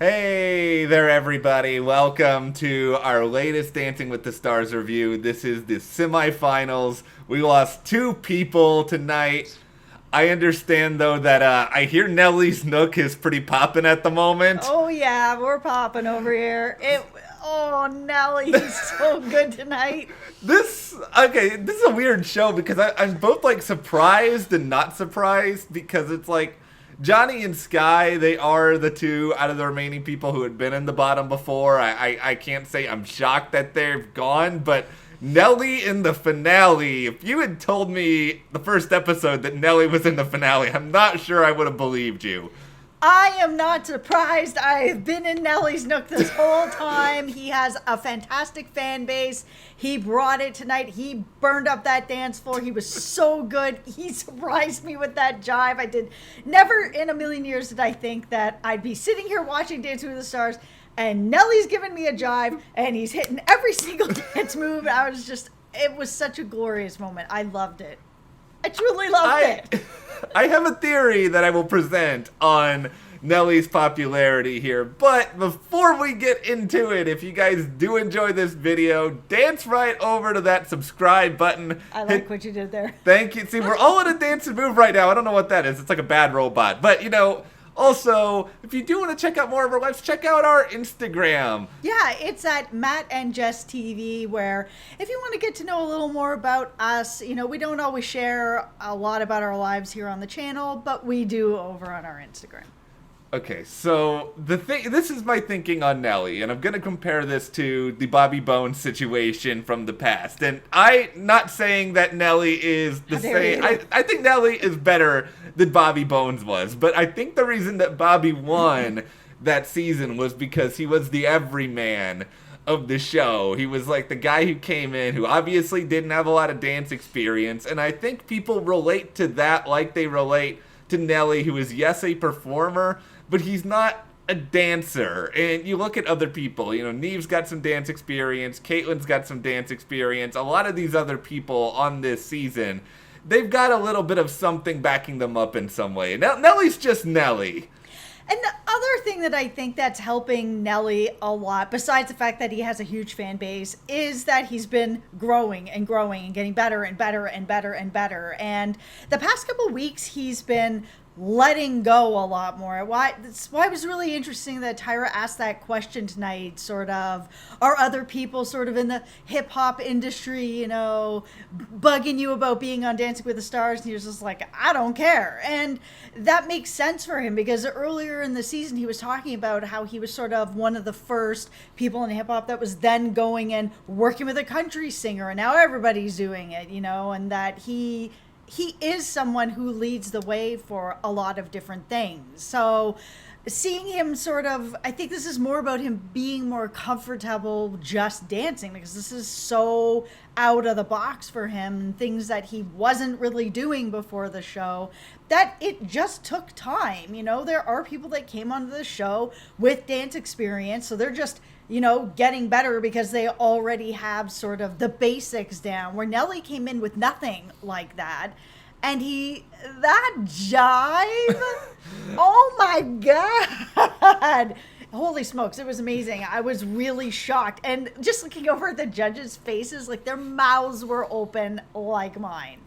Hey there, everybody. Welcome to our latest Dancing with the Stars review. This is the semifinals. We lost two people tonight. I understand, though, that I hear Nelly's Nook is pretty popping at the moment. Oh yeah, we're popping over here. Nelly, he's so good tonight. This is a weird show because I'm both, like, surprised and not surprised because it's like, Johnny and Sky, they are the two out of the remaining people who had been in the bottom before. I can't say I'm shocked that they've gone, but Nelly in the finale, if you had told me the first episode that Nelly was in the finale, I'm not sure I would have believed you. I am not surprised. I've been in Nelly's Nook this whole time. He has a fantastic fan base. He brought it tonight. He burned up that dance floor. He was so good. He surprised me with that jive. Never in a million years did I think that I'd be sitting here watching Dancing with the Stars and Nelly's giving me a jive and he's hitting every single dance move. It was such a glorious moment. I loved it. I truly loved it. I have a theory that I will present on Nelly's popularity here, but before we get into it, if you guys do enjoy this video, dance right over to that subscribe button. I like what you did there. Thank you. See, we're all in a dancing move right now. I don't know what that is. It's like a bad robot, but also, if you do want to check out more of our lives, check out our Instagram. Yeah, it's at Matt and Jess TV, where if you want to get to know a little more about us, we don't always share a lot about our lives here on the channel, but we do over on our Instagram. Okay, so this is my thinking on Nelly, and I'm going to compare this to the Bobby Bones situation from the past. And I'm not saying that Nelly is the same. I think Nelly is better than Bobby Bones was, but I think the reason that Bobby won that season was because he was the everyman of the show. He was like the guy who came in who obviously didn't have a lot of dance experience, and I think people relate to that like they relate to Nelly, who is, yes, a performer, but he's not a dancer. And you look at other people, Neve's got some dance experience, Caitlin's got some dance experience, a lot of these other people on this season, they've got a little bit of something backing them up in some way. Now, Nelly's just Nelly. And the other thing that I think that's helping Nelly a lot, besides the fact that he has a huge fan base, is that he's been growing and growing and getting better and better and better and better. And the past couple weeks, he's been letting go a lot more. That's why it was really interesting that Tyra asked that question tonight, sort of, are other people sort of in the hip-hop industry, bugging you about being on Dancing with the Stars? And he was just like, I don't care. And that makes sense for him, because earlier in the season he was talking about how he was sort of one of the first people in hip-hop that was then going and working with a country singer, and now everybody's doing it, and that he is someone who leads the way for a lot of different things. So seeing him I think this is more about him being more comfortable just dancing, because this is so out of the box for him, things that he wasn't really doing before the show, that it just took time. There are people that came onto the show with dance experience, so they're just getting better because they already have sort of the basics down, where Nelly came in with nothing like that. And that jive, oh my God. Holy smokes, it was amazing. I was really shocked. And just looking over at the judges' faces, like their mouths were open like mine.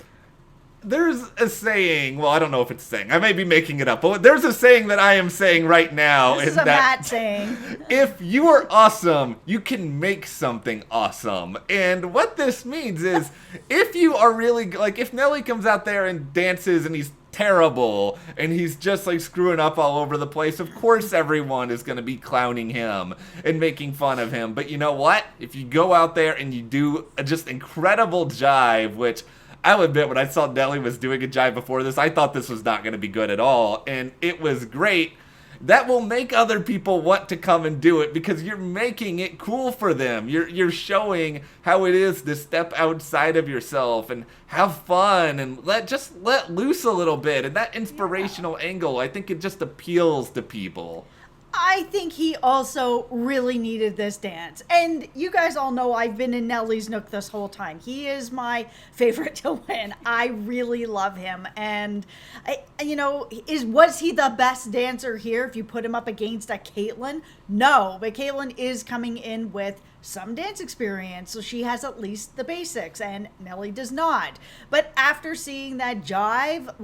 There's a saying, well, I don't know if it's a saying, I may be making it up, but there's a saying that I am saying right now. This is a Matt saying. If you are awesome, you can make something awesome. And what this means is, if you are really, like, if Nelly comes out there and dances and he's terrible and he's just like screwing up all over the place, of course everyone is going to be clowning him and making fun of him. But you know what? If you go out there and you do a just incredible jive, which I'll admit, when I saw Nelly was doing a jive before this, I thought this was not going to be good at all, and it was great. That will make other people want to come and do it, because you're making it cool for them. You're showing how it is to step outside of yourself and have fun and let loose a little bit. And that inspirational angle, I think it just appeals to people. I think he also really needed this dance. And you guys all know I've been in Nelly's Nook this whole time. He is my favorite to win. I really love him. And, was he the best dancer here if you put him up against a Caitlyn? No, but Caitlyn is coming in with some dance experience, so she has at least the basics, and Nelly does not. But after seeing that jive,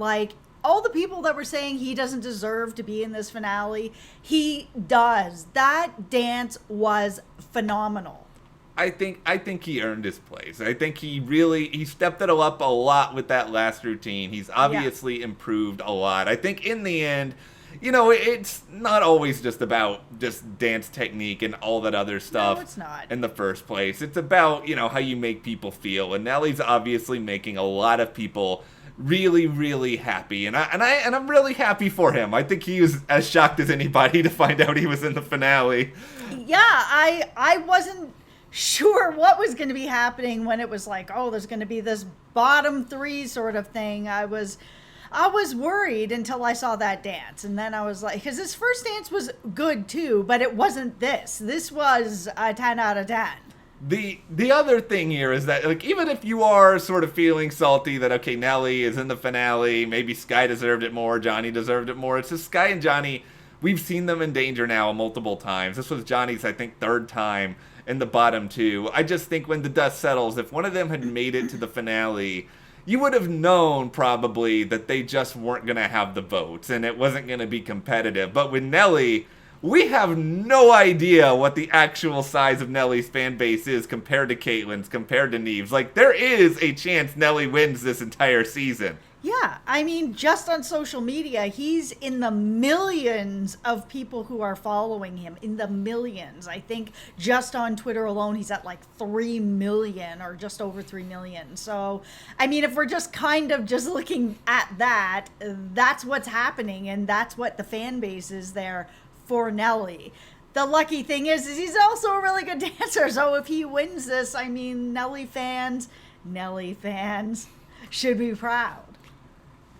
all the people that were saying he doesn't deserve to be in this finale, he does. That dance was phenomenal. I think he earned his place. I think he stepped it up a lot with that last routine. He's obviously improved a lot. I think in the end, it's not always just about just dance technique and all that other stuff. No, it's not. In the first place. It's about, how you make people feel. And Nelly's obviously making a lot of people really, really happy. And I'm really happy for him. I think he was as shocked as anybody to find out he was in the finale. Yeah, I wasn't sure what was going to be happening when it was there's going to be this bottom three sort of thing. I was worried until I saw that dance. And then I was like, because his first dance was good too, but it wasn't this. This was a 10 out of 10. The other thing here is that, even if you are sort of feeling salty that, okay, Nelly is in the finale, maybe Sky deserved it more, Johnny deserved it more, it's just Sky and Johnny, we've seen them in danger now multiple times. This was Johnny's, I think, third time in the bottom two. I just think when the dust settles, if one of them had made it to the finale, you would have known probably that they just weren't going to have the votes and it wasn't going to be competitive. But with Nelly, we have no idea what the actual size of Nelly's fan base is compared to Caitlyn's, compared to Neve's. There is a chance Nelly wins this entire season. Yeah, I mean, just on social media, he's in the millions of people who are following him, in the millions. I think just on Twitter alone, he's at 3 million or just over 3 million. So, I mean, if we're just kind of just looking at that, that's what's happening, and that's what the fan base is there for Nelly. The lucky thing is he's also a really good dancer. So if he wins this, I mean, Nelly fans should be proud.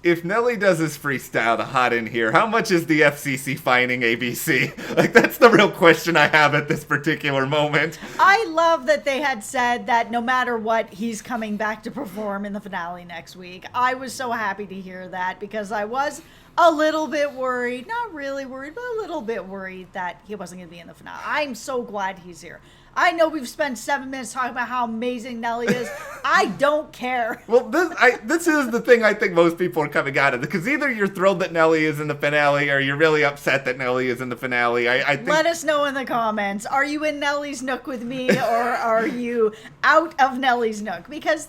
If Nelly does his freestyle to Hot in Here, how much is the FCC fining ABC? That's the real question I have at this particular moment. I love that they had said that no matter what, he's coming back to perform in the finale next week. I was so happy to hear that because I was a little bit worried, not really worried, but a little bit worried that he wasn't going to be in the finale. I'm so glad he's here. I know we've spent 7 minutes talking about how amazing Nelly is. I don't care. Well, this is the thing I think most people are coming out of, because either you're thrilled that Nelly is in the finale or you're really upset that Nelly is in the finale. I think... Let us know in the comments. Are you in Nelly's Nook with me or are you out of Nelly's Nook? Because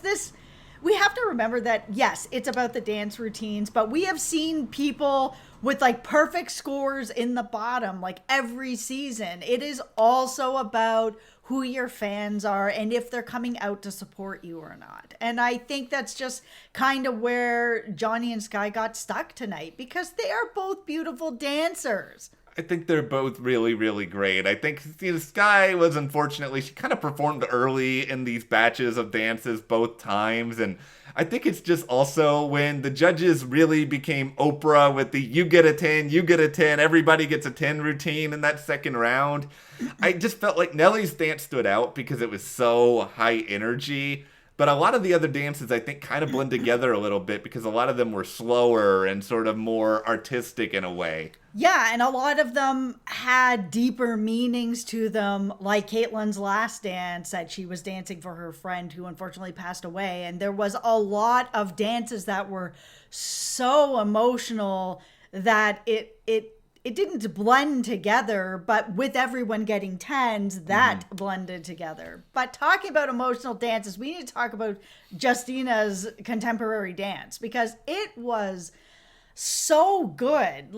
we have to remember that, yes, it's about the dance routines, but we have seen people with perfect scores in the bottom every season. It is also about who your fans are and if they're coming out to support you or not. And I think that's just kind of where Johnny and Sky got stuck tonight because they are both beautiful dancers. I think they're both really, really great. I think Sky was, unfortunately, she kind of performed early in these batches of dances both times. And I think it's just also when the judges really became Oprah with the you get a 10, you get a 10, everybody gets a 10 routine in that second round. I just felt like Nelly's dance stood out because it was so high energy. But a lot of the other dances, I think, kind of blend together a little bit because a lot of them were slower and sort of more artistic in a way. Yeah, and a lot of them had deeper meanings to them, like Caitlyn's last dance that she was dancing for her friend who unfortunately passed away. And there was a lot of dances that were so emotional that it didn't blend together, but with everyone getting 10s, that blended together. But talking about emotional dances, we need to talk about Justina's contemporary dance because it was so good.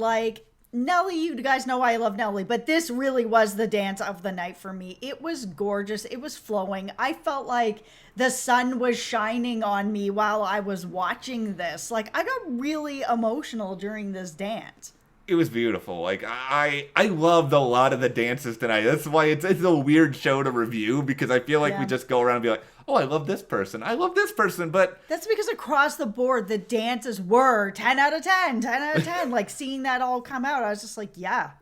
Nelly, you guys know I love Nelly, but this really was the dance of the night for me. It was gorgeous. It was flowing. I felt like the sun was shining on me while I was watching this. I got really emotional during this dance. It was beautiful. I loved a lot of the dances tonight. That's why it's a weird show to review because I feel like we just go around and be like, oh, I love this person. I love this person. But that's because across the board, the dances were 10 out of 10, 10 out of 10. Seeing that all come out, I was just like, yeah.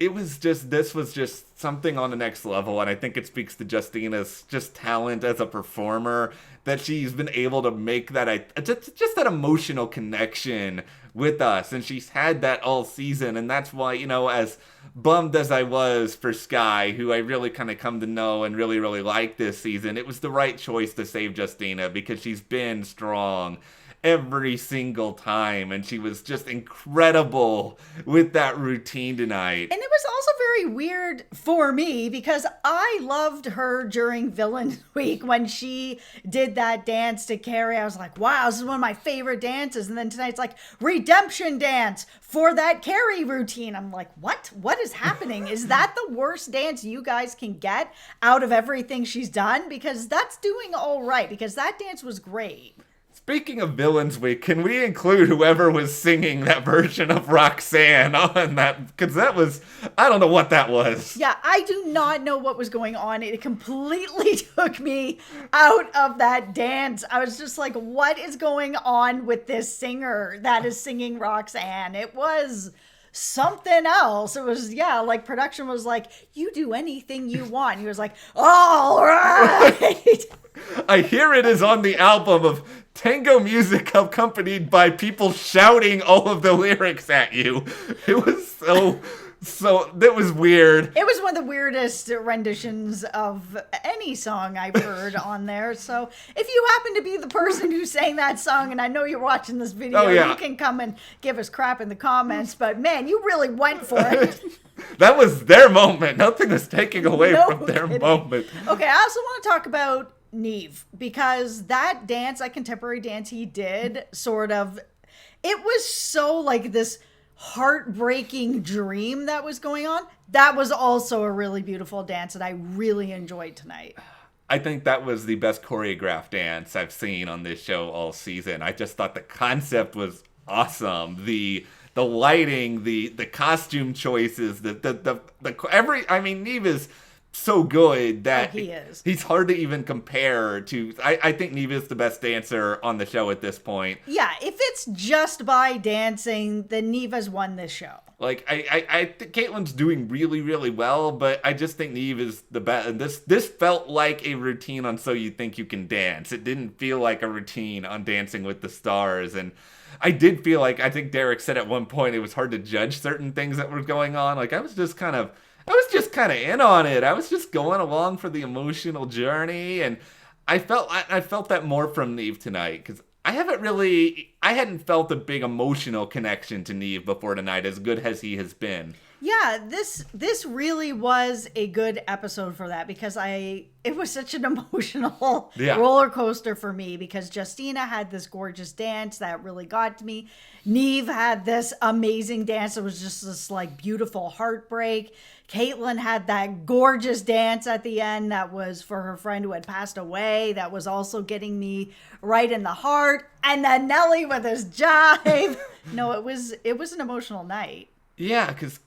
this was just something on the next level, and I think it speaks to Justina's just talent as a performer, that she's been able to make that just that emotional connection with us, and she's had that all season, and that's why, as bummed as I was for Sky, who I really kind of come to know and really, really like this season, it was the right choice to save Justina, because she's been strong every single time, and she was just incredible with that routine tonight. And it was also very weird for me, because I loved her during Villain Week when she did that dance to Carrie. I was like, wow, this is one of my favorite dances. And then tonight's like, redemption dance for that Carrie routine. I'm like, what is happening? Is that the worst dance you guys can get out of everything she's done? Because that's doing all right, because that dance was great. Speaking of Villains Week, can we include whoever was singing that version of Roxanne on that? Because that was, I don't know what that was. Yeah, I do not know what was going on. It completely took me out of that dance. I was just like, what is going on with this singer that is singing Roxanne? It was something else. It was, like production was like, you do anything you want. He was like, all right. I hear it is on the album of tango music accompanied by people shouting all of the lyrics at you. It was so that was weird. It was one of the weirdest renditions of any song I've heard on there. So if you happen to be the person who sang that song, and I know you're watching this video, you can come and give us crap in the comments, but man, you really went for it. That was their moment. Nothing was taking away from their moment. Okay, I also want to talk about Neve, because that dance, that contemporary dance he did, it was so like this heartbreaking dream that was going on. That was also a really beautiful dance that I really enjoyed tonight. I think that was the best choreographed dance I've seen on this show all season. I just thought the concept was awesome. The lighting, the costume choices, Neve is so good that he's hard to even compare to. I think Neva is the best dancer on the show at this point. Yeah, if it's just by dancing, then Neva's won this show. Like, I think Caitlin's doing really, really well, but I just think Neve is the best. And this felt like a routine on So You Think You Can Dance. It didn't feel like a routine on Dancing with the Stars. And I did feel like, I think Derek said at one point, it was hard to judge certain things that were going on. Like, I was just kind of in on it. I was just going along for the emotional journey, and I felt that more from Neve tonight, because I hadn't felt a big emotional connection to Neve before tonight, as good as he has been. Yeah, this really was a good episode for that, because it was such an emotional roller coaster for me, because Justina had this gorgeous dance that really got to me. Neve had this amazing dance that was just this like beautiful heartbreak. Caitlin had that gorgeous dance at the end that was for her friend who had passed away. That was also getting me right in the heart. And then Nelly with his jive. No, it was an emotional night. Yeah, because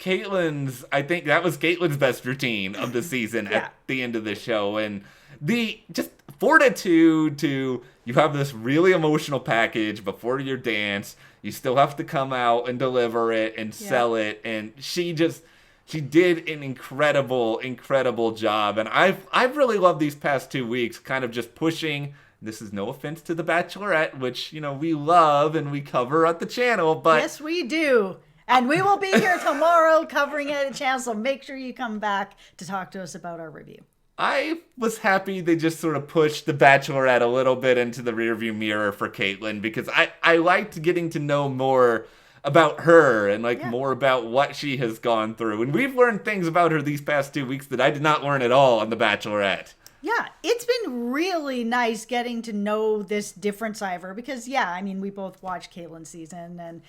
I think that was Caitlin's best routine of the season at the end of the show. And the just fortitude to, you have this really emotional package before your dance. You still have to come out and deliver it and sell it. And she did an incredible, incredible job. And I've really loved these past 2 weeks, kind of just pushing. This is no offense to The Bachelorette, which, we love and we cover at the channel. But yes, we do. And we will be here tomorrow covering it at the channel, so make sure you come back to talk to us about our review. I was happy they just sort of pushed The Bachelorette a little bit into the rearview mirror for Caitlin, because I liked getting to know more about her and more about what she has gone through. And we've learned things about her these past 2 weeks that I did not learn at all on The Bachelorette. Yeah, it's been really nice getting to know this different side of her, because we both watched Caitlin's season,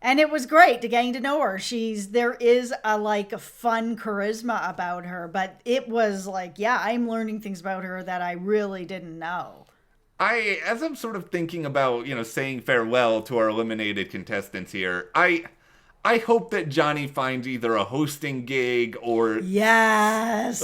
and it was great to getting to know her. There is a fun charisma about her, but it was I'm learning things about her that I really didn't know. As I'm sort of thinking about, saying farewell to our eliminated contestants here, I hope that Johnny finds either a hosting gig or... Yes!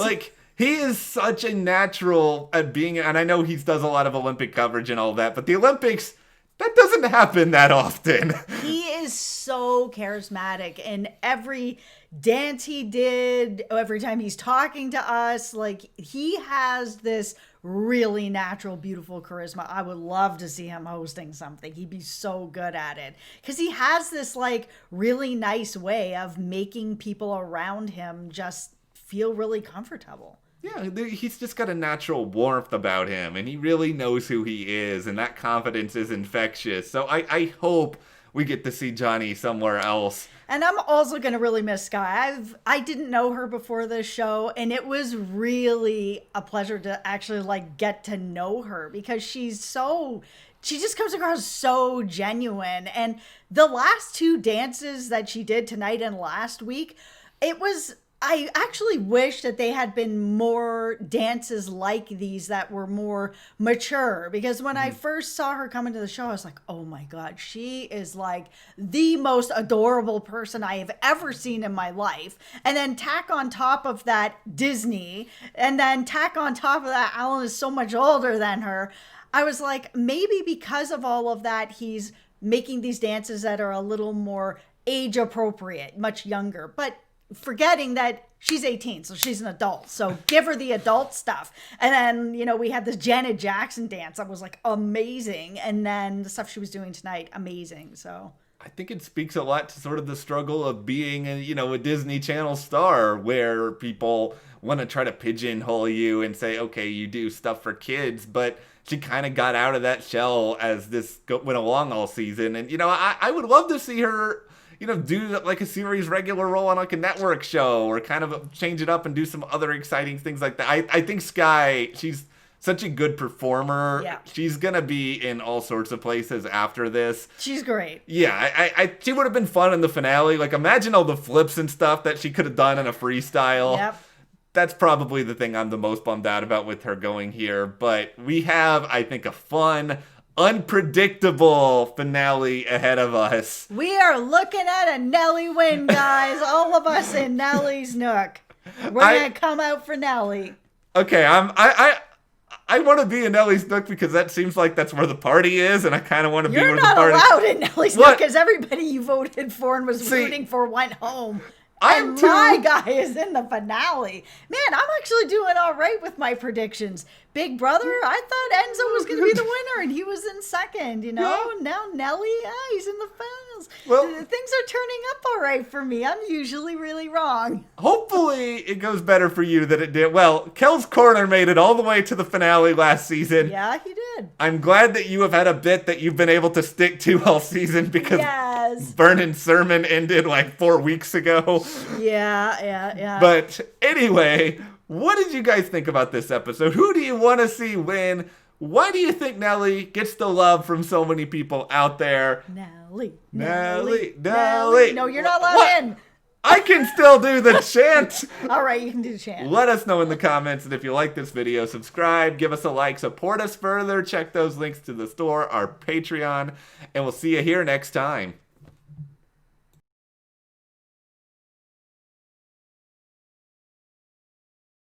He is such a natural at being, and I know he does a lot of Olympic coverage and all that, but the Olympics, that doesn't happen that often. He is is so charismatic, and every dance he did, every time he's talking to us, like, he has this really natural, beautiful charisma. I would love to see him hosting something. He'd be so good at it, because he has this like really nice way of making people around him just feel really comfortable. Yeah, he's just got a natural warmth about him, and he really knows who he is, and that confidence is infectious. So I hope we get to see Johnny somewhere else. And I'm also going to really miss Sky. I didn't know her before this show, and it was really a pleasure to actually like get to know her, because she just comes across so genuine. And the last two dances that she did tonight and last week, I actually wish that they had been more dances like these that were more mature, because when I first saw her come into the show, I was like, oh my God, she is like the most adorable person I have ever seen in my life. And then tack on top of that Disney, and then tack on top of that Alan is so much older than her. I was like, maybe because of all of that, he's making these dances that are a little more age appropriate, much younger. But forgetting that she's 18, so she's an adult. So give her the adult stuff. And then, we had this Janet Jackson dance that was like amazing. And then the stuff she was doing tonight, amazing. So I think it speaks a lot to sort of the struggle of being a Disney Channel star, where people want to try to pigeonhole you and say, okay, you do stuff for kids, but she kind of got out of that shell as this went along all season. And, I would love to see her do like a series regular role on like a network show, or kind of change it up and do some other exciting things like that. I think Sky, she's such a good performer. Yeah. She's going to be in all sorts of places after this. She's great. Yeah, she would have been fun in the finale. Like, imagine all the flips and stuff that she could have done in a freestyle. Yep. That's probably the thing I'm the most bummed out about with her going here. But we have, I think, a fun, unpredictable finale ahead of us. We are looking at a Nelly win, guys. All of us in Nelly's nook. We're gonna come out for Nelly. Okay, I want to be in Nelly's nook, because that seems like that's where the party is, and I kind of want to be where the party. You're not allowed in Nelly's nook, because everybody you voted for and was rooting for went home. My guy is in the finale. Man, I'm actually doing all right with my predictions. Big Brother, I thought Enzo was going to be the winner, and he was in second, Yeah. Now Nelly, he's in the finals. Well, things are turning up all right for me. I'm usually really wrong. Hopefully it goes better for you than it did. Well, Kel's Corner made it all the way to the finale last season. Yeah, he did. I'm glad that you have had a bit that you've been able to stick to all season, because Vernon's sermon ended like 4 weeks ago. Yeah. But anyway, what did you guys think about this episode? Who do you want to see win? Why do you think Nelly gets the love from so many people out there? Nelly. No, you're not allowed in. I can still do the chant. All right, you can do the chant. Let us know in the comments, and if you like this video, subscribe, give us a like, support us further, check those links to the store, our Patreon, and we'll see you here next time.